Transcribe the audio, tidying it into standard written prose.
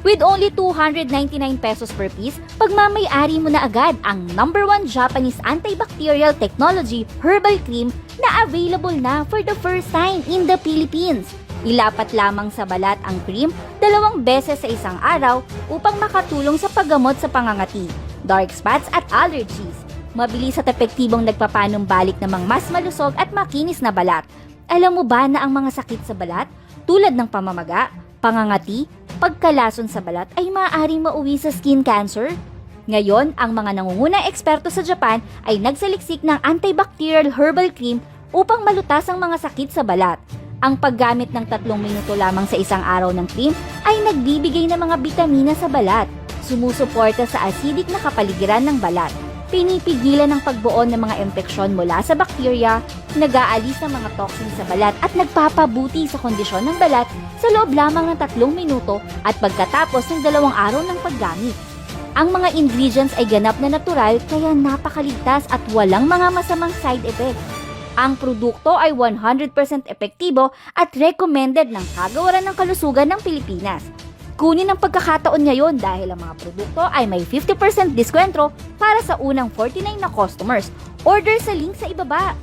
With only 299 pesos per piece, pagmamay-ari mo na agad ang #1 Japanese antibacterial technology herbal cream na available na for the first time in the Philippines. Ilapat lamang sa balat ang cream 2 beses sa isang araw upang makatulong sa paggamot sa pangangati, dark spots at allergies. Mabilis at epektibong nagpapanumbalik namang mas malusog at makinis na balat. Alam mo ba na ang mga sakit sa balat, tulad ng pamamaga, pangangati, pagkalason sa balat ay maaaring mauwi sa skin cancer? Ngayon, ang mga nangungunang eksperto sa Japan ay nagsaliksik ng antibacterial herbal cream upang malutas ang mga sakit sa balat. Ang paggamit ng 3 minuto lamang sa isang araw ng cream ay nagbibigay ng mga bitamina sa balat, sumusuporta sa acidic na kapaligiran ng balat, pinipigilan ang pagbuo ng mga impeksyon mula sa bakterya, nag-aalis ng mga toxin sa balat at nagpapabuti sa kondisyon ng balat sa loob lamang ng 3 minuto at pagkatapos ng 2 araw ng paggamit. Ang mga ingredients ay ganap na natural kaya napakaligtas at walang mga masamang side effects. Ang produkto ay 100% epektibo at recommended ng Kagawaran ng Kalusugan ng Pilipinas. Kunin ang pagkakataon ngayon dahil ang mga produkto ay may 50% diskwento para sa unang 49 na customers. Order sa link sa ibaba.